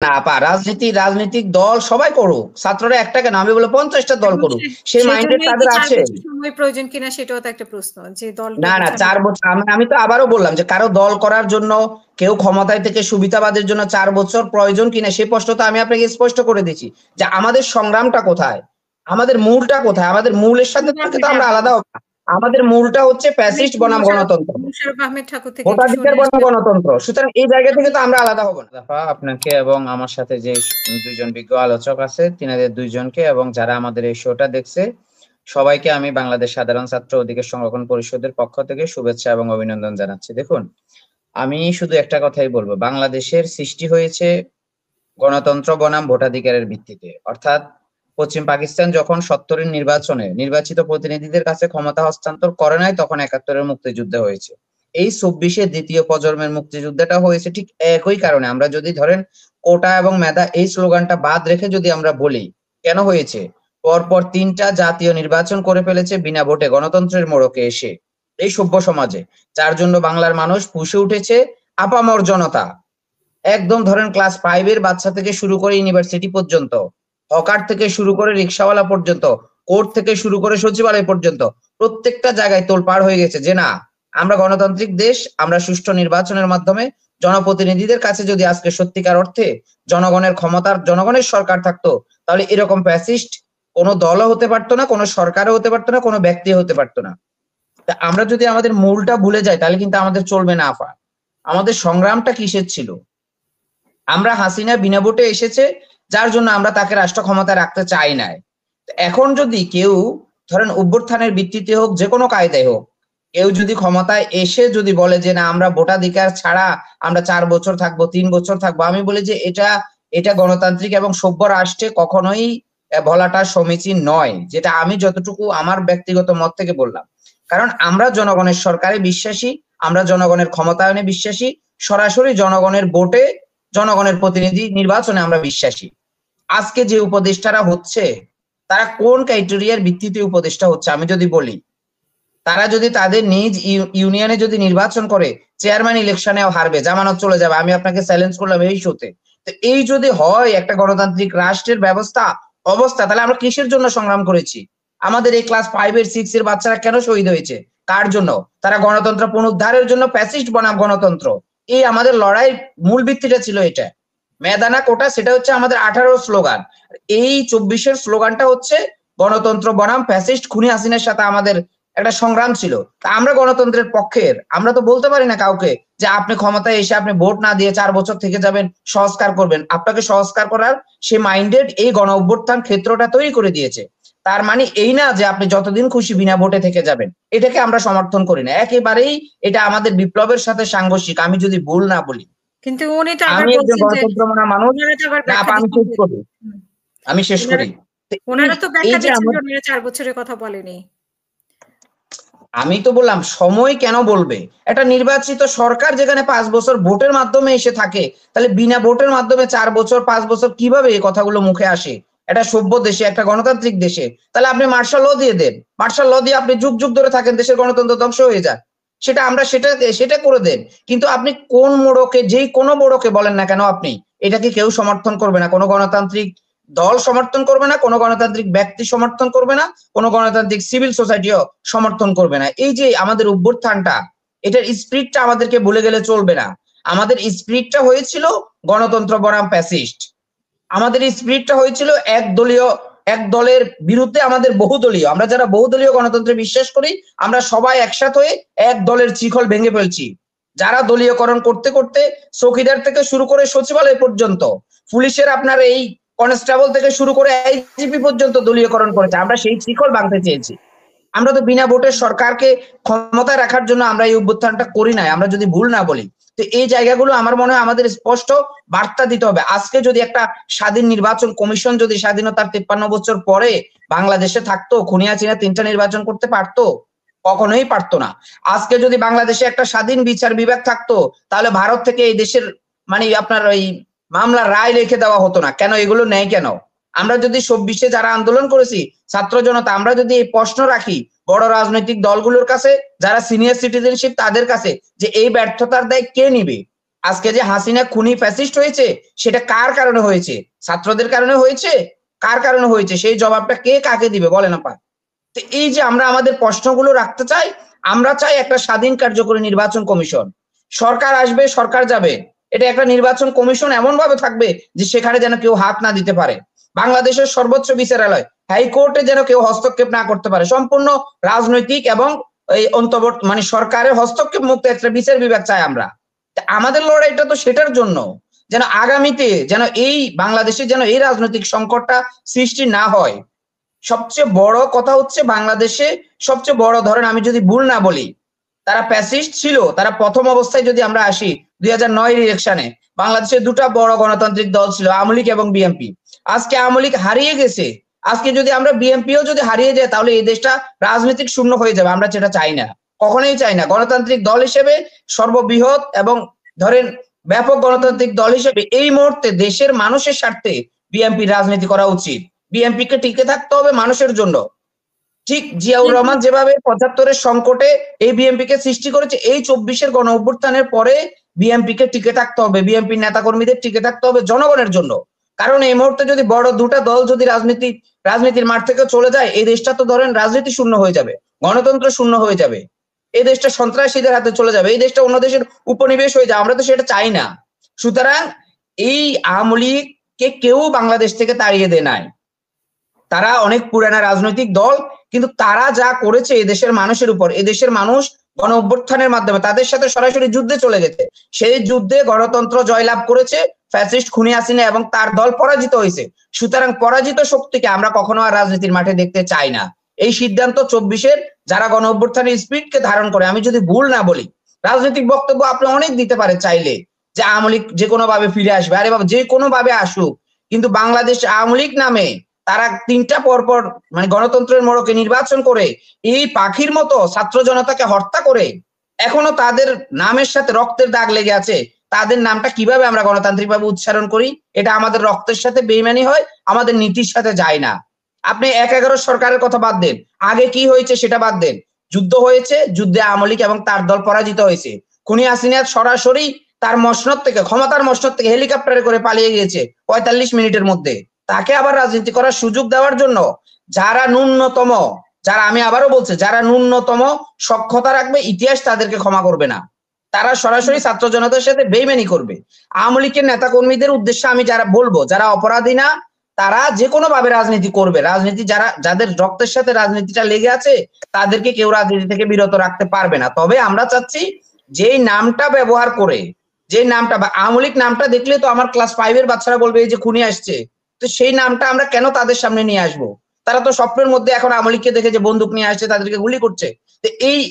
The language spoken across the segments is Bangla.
না আপা, রাজনৈতিক দল সবাই করুক, ছাত্ররা একটা কেন, আমি বলে 50টা দল করুক, সেই মাইন্ডেড তাদের আছে। সময় প্রয়োজন কিনা সেটাও তো একটা প্রশ্ন, যে দলটা না 4 বছর, আমি তো আবারও বললাম যে কারো দল করার জন্য, কেউ ক্ষমতায় থেকে সুবিধাবাদের জন্য 4 বছর প্রয়োজন কিনা সেই প্রশ্ন তো আমি আপনাকে স্পষ্ট করে দিচ্ছি যে আমাদের সংগ্রামটা কোথায়, আমাদের মূলটা কোথায়, আমাদের মূলের সাথে থেকে তো আমরা আলাদা হব না। আমাদের মূলটা হচ্ছে ফ্যাসিস্ট বনাম গণতন্ত্র, ভোটাধিকার বনাম গণতন্ত্র। সুতরাং এই জায়গা থেকে তো আমরা আলাদা হব না। আপনাকে এবং আমার সাথে যে দুইজন বিজ্ঞ আলোচক আছে, তিনাদের দুইজনকে এবং যারা আমাদের এই শোটা দেখছে সবাইকে আমি বাংলাদেশ সাধারণ ছাত্র অধিকার সংরক্ষণ পরিষদের পক্ষ থেকে শুভেচ্ছা এবং অভিনন্দন জানাচ্ছি। দেখুন, আমি শুধু একটা কথাই বলবো, বাংলাদেশের সৃষ্টি হয়েছে গণতন্ত্র বনাম ভোটাধিকারের ভিত্তিতে। অর্থাৎ পশ্চিম পাকিস্তান যখন 70-এর নির্বাচনে নির্বাচিত প্রতিনিধিদের কাছে ক্ষমতা হস্তান্তর করে নাই, তখন 71-এর মুক্তিযুদ্ধ হয়েছে। এই 24-এর দ্বিতীয় প্রজন্মের মুক্তিযুদ্ধটা হয়েছে ঠিক একই কারণে। আমরা যদি ধরেন কোটা এবং মেধা এই স্লোগানটা বাদ রেখে যদি আমরা বলি কেন হয়েছে, পরপর 3টা জাতীয় নির্বাচন করে ফেলেছে বিনা ভোটে গণতন্ত্রের মোড়কে এসে এই সভ্য সমাজে, যার জন্য বাংলার মানুষ ফুঁসে উঠেছে আপামর জনতা। একদম ধরেন ক্লাস 5-এর বাচ্চা থেকে শুরু করে ইউনিভার্সিটি পর্যন্ত, হকার থেকে শুরু করে রিক্সাওয়ালা পর্যন্ত, কোর্ট থেকে শুরু করে সচিবালয় পর্যন্ত, প্রত্যেকটা জায়গায় তোলপাড় হয়ে গেছে যে না, আমরা গণতান্ত্রিক দেশ, আমরা সুষ্ঠু নির্বাচনের মাধ্যমে জনপ্রতিনিধিদের কাছে যদি আজকে সত্যিকার অর্থে জনগণের ক্ষমতার, জনগণের সরকার থাকতো, তাহলে এরকম ফ্যাসিস্ট কোনো দলও হতে পারতো না, কোনো সরকারও হতে পারতো না, কোনো ব্যক্তি হতে পারতো না। তা আমরা যদি আমাদের মূলটা ভুলে যাই তাহলে কিন্তু আমাদের চলবে না আপা। আমাদের সংগ্রামটা কিসের ছিল? আমরা হাসিনা বিনা ভোটে এসেছে, যার জন্য আমরা তাকে রাষ্ট্র ক্ষমতায় রাখতে চাই নাই। এখন যদি কেউ ধরেন অভ্যুত্থানের ভিত্তিতে হোক, যে কোনো কায়দায় হোক, কেউ যদি ক্ষমতায় এসে যদি বলে যে না আমরা ভোটাধিকার ছাড়া আমরা 4 বছর থাকবো, 3 বছর থাকবো, আমি বলি যে এটা গণতান্ত্রিক এবং সভ্য রাষ্ট্রে কখনোই বলাটা সমীচীন নয়, যেটা আমি যতটুকু আমার ব্যক্তিগত মত থেকে বললাম। কারণ আমরা জনগণের সরকারে বিশ্বাসী, আমরা জনগণের ক্ষমতায়নে বিশ্বাসী, সরাসরি জনগণের ভোটে জনগণের প্রতিনিধি নির্বাচনে আমরা বিশ্বাসী। আজকে যে উপদেষ্টারা হচ্ছে তারা কোন ক্রাইটেরিয়ার ভিত্তিতে উপদেষ্টা হচ্ছে আমি যদি বলি, তারা যদি তাদের নিজ ইউনিয়নে যদি নির্বাচন করে চেয়ারম্যান ইলেকশনেও হারবে, জামানত চলে যাবে, আমি আপনাকে চ্যালেঞ্জ করলাম এই শোতে। তো এই যদি হয় একটা গণতান্ত্রিক রাষ্ট্রের অবস্থা, তাহলে আমরা কিসের জন্য সংগ্রাম করেছি? আমাদের এই ক্লাস 5-এর 6-এর বাচ্চারা কেন শহীদ হয়েছে? কার জন্য? তারা গণতন্ত্র পুনরুদ্ধারের জন্য, ফ্যাসিস্ট বনাম গণতন্ত্র, এই আমাদের লড়াই মূল ভিত্তিটা ছিল এটা। মেদানা কোটা সেটা হচ্ছে আমাদের 18 স্লোগান, এই 24-এর স্লোগানটা হচ্ছে গণতন্ত্র বনাম ফ্যাসিস্ট খুনি হাসিনার সাথে আমাদের একটা সংগ্রাম ছিল। তা আমরা গণতন্ত্রের পক্ষের, আমরা তো বলতে পারি না কাউকে যে আপনি ক্ষমতায় এসে আপনি ভোট না দিয়ে 4 বছর থেকে যাবেন, সংস্কার করবেন। আপনাকে সংস্কার করার সে মাইন্ডেড এই গণ অভ্যুত্থান ক্ষেত্রটা তৈরি করে দিয়েছে। তার মানে এই না যে আপনি যতদিন খুশি বিনা ভোটে থেকে যাবেন, এটাকে আমরা সমর্থন করি না একেবারেই। এটা আমাদের বিপ্লবের সাথে সাংঘর্ষিক, আমি যদি ভুল না বলি। কিন্তু উনি তো আমি একজন গণতন্ত্রমনা মানুষ, আমি শেষ করি। ওনারা তো ব্যাখ্যা দিচ্ছেন যে 4 বছরের কথা বলেনি। আমি তো বললাম সময় কেন বলবে? একটা নির্বাচিত সরকার যেখানে 5 বছর ভোটের মাধ্যমে এসে থাকে, তাহলে বিনা ভোটের মাধ্যমে 4 বছর 5 বছর কিভাবে এই কথাগুলো মুখে আসে? একটা সভ্য দেশে, একটা গণতান্ত্রিক দেশে তাহলে আপনি মার্শাল ল দিয়ে দেন, মার্শাল ল দিয়ে আপনি যুগ যুগ ধরে থাকেন, দেশের গণতন্ত্র ধ্বংস হয়ে যায়, সেটা আমরা সেটা করে দেন। কিন্তু আপনি কোন মোড়কে, যেই কোনো মোড়কে বলেন না কেন, আপনি এটাকে কেউ সমর্থন করবে না, কোনো গণতান্ত্রিক দল সমর্থন করবে না, কোনো গণতান্ত্রিক ব্যক্তি সমর্থন করবে না, কোনো গণতান্ত্রিক সিভিল সোসাইটিও সমর্থন করবে না। এই যে আমাদের অভ্যুত্থানটা, এটার স্পিরিটটা আমাদেরকে ভুলে গেলে চলবে না। আমাদের স্পিরিটটা হয়েছিল গণতন্ত্র বনাম ফ্যাসিস্ট, আমাদের স্পিরিটটা হয়েছিল এক দলের বিরুদ্ধে আমাদের বহুদলীয়। আমরা যারা বহুদলীয় গণতন্ত্রে বিশ্বাস করি, আমরা সবাই একসাথে হয়ে এক দলের শিকল ভেঙে ফেলছি। যারা দলীয়করণ করতে করতে চৌকিদার থেকে শুরু করে সচিবালয় পর্যন্ত, পুলিশের আপনার এই কনস্টেবল থেকে শুরু করে আইজিপি পর্যন্ত দলীয়করণ করেছে, আমরা সেই শিকল ভাঙতে চেয়েছি। আমরা তো বিনা ভোটের সরকারকে ক্ষমতায় রাখার জন্য আমরা এই অভ্যুত্থানটা করি নাই, আমরা যদি ভুল না বলি। তো এই জায়গাগুলো আমার মনে হয় আমাদের স্পষ্ট বার্তা দিতে হবে। আজকে যদি একটা স্বাধীন নির্বাচন কমিশন যদি স্বাধীনতার 53 বছর পরে বাংলাদেশে থাকতো, খুনি হাসিনা 3টা নির্বাচন করতে পারতো? কখনোই পারতো না। আজকে যদি বাংলাদেশে একটা স্বাধীন বিচার বিভাগ থাকতো, তাহলে ভারত থেকে এই দেশের মানে আপনার ওই মামলার রায় লিখে দেওয়া হতো না। কেন এগুলো নেই কেন? আমরা যদি 24-এ যারা আন্দোলন করেছি ছাত্র জনতা, আমরা যদি এই প্রশ্ন রাখি বড় রাজনৈতিক দলগুলোর কাছে, যারা সিনিয়র সিটিজেনশিপ তাদের কাছে, যে এই ব্যর্থতার দায় কে নিবে? আজকে যে হাসিনা খুনি ফ্যাসিস্ট হয়েছে সেটা কার কারণে হয়েছে? ছাত্রদের কারণে হয়েছে? কার কারণে হয়েছে? সেই জবাবটা কে কাকে দিবে বলেন আপা? তো এই যে আমরা আমাদের প্রশ্নগুলো রাখতে চাই, আমরা চাই একটা স্বাধীন কার্যকরী নির্বাচন কমিশন। সরকার আসবে, সরকার যাবে, এটা একটা নির্বাচন কমিশন এমন ভাবে থাকবে যে সেখানে যেন কেউ হাত না দিতে পারে। বাংলাদেশের সর্বোচ্চ বিচারালয় হাইকোর্টে যেন কেউ হস্তক্ষেপ না করতে পারে। সম্পূর্ণ রাজনৈতিক এবং এই অন্তর্বর্তী মানে সরকারের হস্তক্ষেপ মুক্ত একটা বিচার বিভাগ চাই আমরা। আমাদের লড়াইটা তো সেটার জন্য, যেন আগামীতে যেন এই বাংলাদেশে যেন এই রাজনৈতিক সংকটটা সৃষ্টি না হয়। সবচেয়ে বড় কথা হচ্ছে বাংলাদেশে সবচেয়ে বড়, ধরেন আমি যদি ভুল না বলি, তারা প্যাসিস্ট ছিল। তারা প্রথম অবস্থায় যদি আমরা আসি 2009 ইলেকশনে বাংলাদেশে দুটা বড় গণতান্ত্রিক দল ছিল, আওয়ামী লীগ এবং বিএনপি। আজকে আওয়ামী লীগ হারিয়ে গেছে। আজকে যদি আমরা বিএনপিও যদি হারিয়ে যায় তাহলে এই দেশটা রাজনৈতিক শূন্য হয়ে যাবে। আমরা সেটা চাই না, কখনোই চাই না। গণতান্ত্রিক দল হিসেবে সর্ববৃহৎ এবং ধরেন ব্যাপক গণতান্ত্রিক দল হিসেবে এই মুহূর্তে দেশের মানুষের স্বার্থে বিএনপি রাজনীতি করা উচিত। বিএনপি কে টিকে থাকতে হবে মানুষের জন্য। ঠিক জিয়াউর রহমান যেভাবে 75-এর সংকটে এই বিএনপি কে সৃষ্টি করেছে, এই 24-এর গণ অভ্যুত্থানের পরে বিএনপি কে টিকে থাকতে হবে, বিএনপির নেতাকর্মীদের টিকে থাকতে হবে জনগণের জন্য। কারণ এই মুহূর্তে যদি বড় দুটা দল যদি রাজনীতির মাঠ থেকে চলে যায়, এই দেশটা তো ধরেন রাজনীতি শূন্য হয়ে যাবে, গণতন্ত্র শূন্য হয়ে যাবে, এই দেশটা সন্ত্রাসীদের হাতে চলে যাবে, এই দেশটা অন্য দেশের উপনিবেশ হয়ে যাবে। আমরা তো সেটা চাই না। সুতরাং এই আওয়ামী লীগকে কেউ বাংলাদেশ থেকে তাড়িয়ে দেয় নাই। তারা অনেক পুরানা রাজনৈতিক দল, কিন্তু তারা যা করেছে এদেশের মানুষের উপর, এদেশের মানুষ গণ অভ্যুত্থানের মাধ্যমে তাদের সাথে সরাসরি যুদ্ধে চলে গেছে। সেই যুদ্ধে গণতন্ত্র জয়লাভ করেছে, ফ্যাসিস্ট খুনি হাসিনা এবং তার দল পরাজিত হয়েছে। সুতরাং পরাজিত শক্তিকে আমরা কখনো আর রাজনীতির মাঠে দেখতে চাই না। এই সিদ্ধান্ত 24-এর যারা গণ অভ্যুত্থানের স্পিরিটকে ধারণ করে, আমি যদি ভুল না বলি, রাজনৈতিক বক্তব্য আপনি অনেক দিতে পারেন চাইলে, যে আওয়ামী লীগ যে কোনো ভাবে ফিরে আসবে। আরে বাবা, যে কোনো ভাবে আসুক, কিন্তু বাংলাদেশ আওয়ামী লীগ নামে তারা তিনটা পরপর মানে গণতন্ত্রের মোড়কে নির্বাচন করে এই পাখির মতো ছাত্র জনতাকে হত্যা করে এখনো তাদের নামের সাথে রক্তের দাগ লেগে আছে। তাদের নামটা কিভাবে আমরা গণতান্ত্রিক ভাবে উচ্চারণ করি? এটা আমাদের রক্তের সাথে বেইমানি হয়, আমাদের নীতির সাথে যায় না। আপনি 1/11 সরকারের কথা বাদ দেন, আগে কি হয়েছে সেটা বাদ দেন। যুদ্ধ হয়েছে, যুদ্ধে আওয়ামী লীগ এবং তার দল পরাজিত হয়েছে। খুনি হাসিনা সরাসরি তার মসনদ থেকে, ক্ষমতার মসনদ থেকে হেলিকপ্টারে করে পালিয়ে গিয়েছে 45 মিনিটের মধ্যে। তাকে আবার রাজনীতি করার সুযোগ দেওয়ার জন্য যারা ন্যূনতম, যারা আমি আবারও বলছি, যারা ন্যূনতম সক্ষতা রাখবে, ইতিহাস তাদেরকে ক্ষমা করবে না। তারা সরাসরি ছাত্র জনতার সাথে বেইমানি করবে। আওয়ামী লীগের নেতা কর্মীদের উদ্দেশ্যে আমি যারা বলবো, যারা অপরাধী না, তারা যে কোনো ভাবে রাজনীতি করবে। রাজনীতি যাদের রক্তের সাথে রাজনীতিটা লেগে আছে তাদেরকে কেউ রাজনীতি থেকে বিরত রাখতে পারবে না। তবে আমরা চাচ্ছি যেই নামটা ব্যবহার করে, যে নামটা বা আওয়ামী লীগ নামটা দেখলে তো আমার ক্লাস 5-এর বাচ্চারা বলবে এই যে খুনি আসছে, তো সেই নামটা আমরা কেন তাদের সামনে নিয়ে আসবো? তারা তো স্বপ্নের মধ্যে এখন আওয়ামী লীগকে দেখে যে বন্দুক নিয়ে আসছে, তাদেরকে গুলি করছে। তো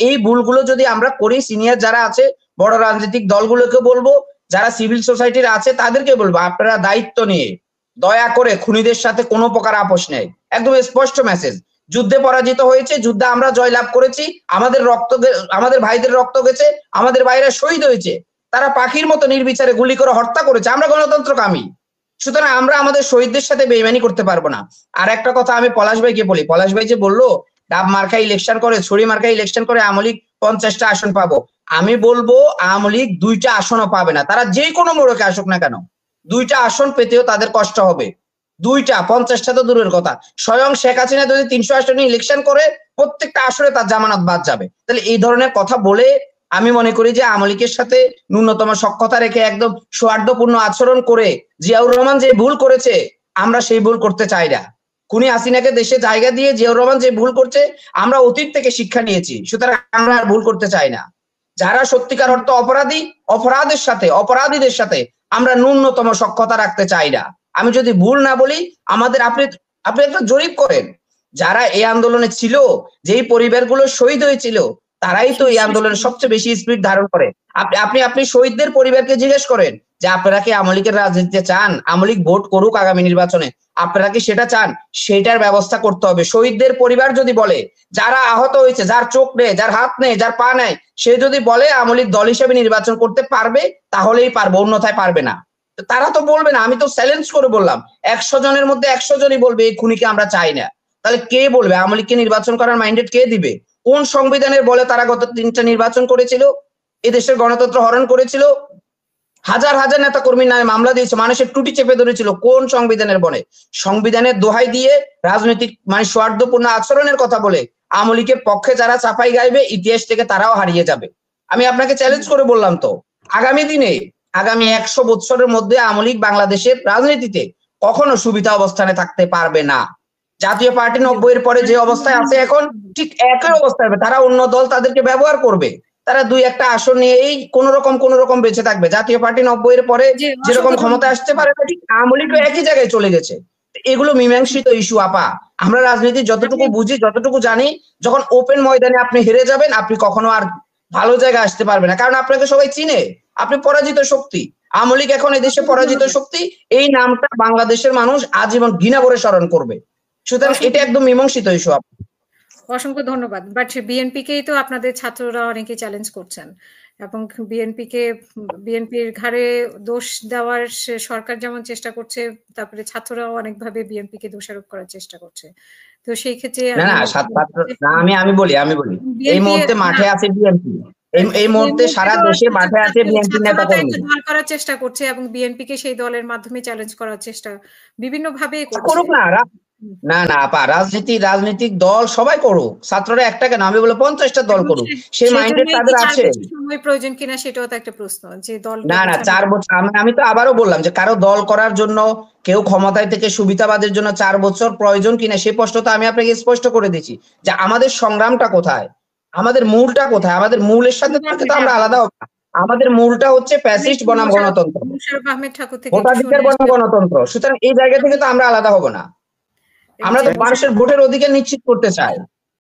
এই ভুলগুলো যদি আমরা করি, সিনিয়র যারা আছে বড় রাজনৈতিক দলগুলোকে বলবো, যারা সিভিল সোসাইটির আছে তাদেরকে বলবো, আপনারা দায়িত্ব নিয়ে দয়া করে খুনিদের সাথে কোনো প্রকার আপোষ নেই। একদম স্পষ্ট মেসেজ। যুদ্ধে পরাজিত হয়েছে, যুদ্ধে আমরা জয়লাভ করেছি, আমাদের ভাইদের রক্ত গেছে, আমাদের ভাইরা শহীদ হয়েছে, তারা পাখির মতো নির্বিচারে গুলি করে হত্যা করেছে। আমরা গণতন্ত্রকামী, সুতরাং আমরা আমাদের শহীদদের সাথে বেইমানি করতে পারবো না। আর একটা কথা আমি পলাশ ভাইকে বলি, পলাশ ভাই যে বললো ডাব মার্কা ইলেকশন করে, ছড়ি মার্কা ইলেকশন করে আওয়ামী লীগ 50টা আসন পাবো, আমি বলবো আওয়ামী লীগ 2টা আসনও পাবে না। তারা যে কোনো মোড়কে আসুক না কেন, 2টা আসন পেতেও তাদের কষ্ট হবে। 2টা, 50টা তো দূরের কথা। স্বয়ং শেখ হাসিনা যদি 300 আসনে ইলেকশন করে, প্রত্যেকটা আসনে তার জামানত বাদ যাবে। তাহলে এই ধরনের কথা বলে আমি মনে করি যে আওয়ামী লীগের সাথে ন্যূনতম সখ্যতা রেখে একদম সৌহার্দ্যপূর্ণ আচরণ করে জিয়াউর রহমান যে ভুল করেছে, আমরা সেই ভুল করতে চাই না। খুনি হাসিনাকে দেশে জায়গা দিয়ে জিয়াউর রহমান যে ভুল করছে, আমরা অতীত থেকে শিক্ষা নিয়েছি, সুতরাং আমরা আর ভুল করতে চাই না। যারা সত্যিকার অর্থ অপরাধী, অপরাধীদের সাথে আমরা ন্যূনতম সখ্যতা রাখতে চাই না। আমি যদি ভুল না বলি, আপনি একটা জরিপ করেন, যারা এই আন্দোলনে ছিল, যেই পরিবারগুলো শহীদ হয়েছিল, তারাই তো এই আন্দোলনের সবচেয়ে বেশি স্পিড ধারণ করে। আপনি শহীদদের পরিবারকে জিজ্ঞেস করেন যে আপনারা কি আওয়ামী লীগের রাজনীতিতে চান? আওয়ামী লীগ ভোট করুক আগামী নির্বাচনে, আপনারা কি সেটা চান? সেটার ব্যবস্থা করতে হবে। শহীদদের পরিবার যদি বলে, যারা আহত হয়েছে, যার চোখ নেই, যার হাত নেই, যার পা নেই, সে যদি বলে আওয়ামী লীগ দল হিসেবে নির্বাচন করতে পারবে, তাহলেই পারবে, অন্যথায় পারবে না। তারা তো বলবে না। আমি তো চ্যালেঞ্জ করে বললাম, 100 জনের মধ্যে 100 জনই বলবে এই খুনিকে আমরা চাই না। তাহলে কে বলবে? আওয়ামী লীগকে নির্বাচন করার মাইন্ডেড কে দিবে? কোন সংবিধানের বলে তারা গত 3টা নির্বাচন করেছিল, এদেশের গণতন্ত্র হরণ করেছিল? হাজার হাজার নেতা কর্মীর নামে মামলা দিয়েছে, মানুষের টুটি চেপে ধরেছিল কোন সংবিধানের বনে, সংবিধানের দোহাই দিয়ে রাজনৈতিক মানে স্বার্থপূর্ণ আচরণের কথা বলে আওয়ামী লীগের পক্ষে যারা চাপাই গাইবে ইতিহাস থেকে তারাও হারিয়ে যাবে। আমি আপনাকে চ্যালেঞ্জ করে বললাম তো, আগামী দিনে আগামী 100 বছরের মধ্যে আওয়ামী লীগ বাংলাদেশের রাজনীতিতে কখনো সুবিধা অবস্থানে থাকতে পারবে না। জাতীয় পার্টি 90 এর পরে যে অবস্থায় আছে এখন ঠিক একই অবস্থায় হবে। তারা অন্য দল তাদেরকে ব্যবহার করবে, তারা দুই একটা আসন নিয়েই কোন রকম বেঁচে থাকবে। জাতীয় পার্টি 90 এর পরে যেরকম ক্ষমতা আসতে পারে না, ঠিক আওয়ামী লীগও একই জায়গায় চলে গেছে। এগুলো মীমাংসিত ইস্যু আপা। আমরা রাজনীতি যতটুকু বুঝি যতটুকু জানি, যখন ওপেন ময়দানে আপনি হেরে যাবেন আপনি কখনো আর ভালো জায়গায় আসতে পারবেন না, কারণ আপনাকে সবাই চিনে, আপনি পরাজিত শক্তি। আওয়ামী লীগ এখন এদেশে পরাজিত শক্তি, এই নামটা বাংলাদেশের মানুষ আজীবন ঘৃণা করে স্মরণ করবে। সুতরাং এটা একদম মীমাংসিত ইস্যু আপা। অসংখ্য ধন্যবাদ। বাট বিএনপিকেই তো আপনাদের ছাত্ররা অনেকে চ্যালেঞ্জ করছেন এবং বিএনপির ঘাড়ে দোষ দেওয়ার সরকার যেমন চেষ্টা করছে, তারপরে ছাত্ররাও অনেকভাবে বিএনপিকে দোষারোপ করার চেষ্টা করছে। তো সেই ক্ষেত্রে আমি বলি এই মুহূর্তে মাঠে আছে বিএনপি, এই মুহূর্তে সারা দেশে মাঠে আছে বিএনপি নেতা কর্মী দল করার চেষ্টা করছে এবং বিএনপিকে সেই দলের মাধ্যমে চ্যালেঞ্জ করার চেষ্টা বিভিন্ন ভাবে করুক না আপা, রাজনৈতিক দল সবাই করুক, ছাত্ররা একটা কেন, আমি বলে 50টা দল করুক, সেই মাইন্ডেড তাদের আছে। সময় প্রয়োজন কিনা সেটাও তো একটা প্রশ্ন, যে দল না 4 বছর। আমি তো আবারও বললাম যে কারো দল করার জন্য, কেউ ক্ষমতায় থেকে সুবিধাবাদের জন্য 4 বছর প্রয়োজন কিনা সেই প্রশ্ন তো আমি আপনাকে স্পষ্ট করে দিয়েছি যে আমাদের সংগ্রামটা কোথায়, আমাদের মূলটা কোথায়। আমাদের মূলের সাথে তো আমরা আলাদা হব না। আমাদের মূলটা হচ্ছে ফ্যাসিস্ট বনাম গণতন্ত্র, ভোটাধিকার বনাম গণতন্ত্র। সুতরাং এই জায়গা থেকে তো আমরা আলাদা হব না। আমরা তো মানুষের ভোটের অধিকার নিশ্চিত করতে চাই।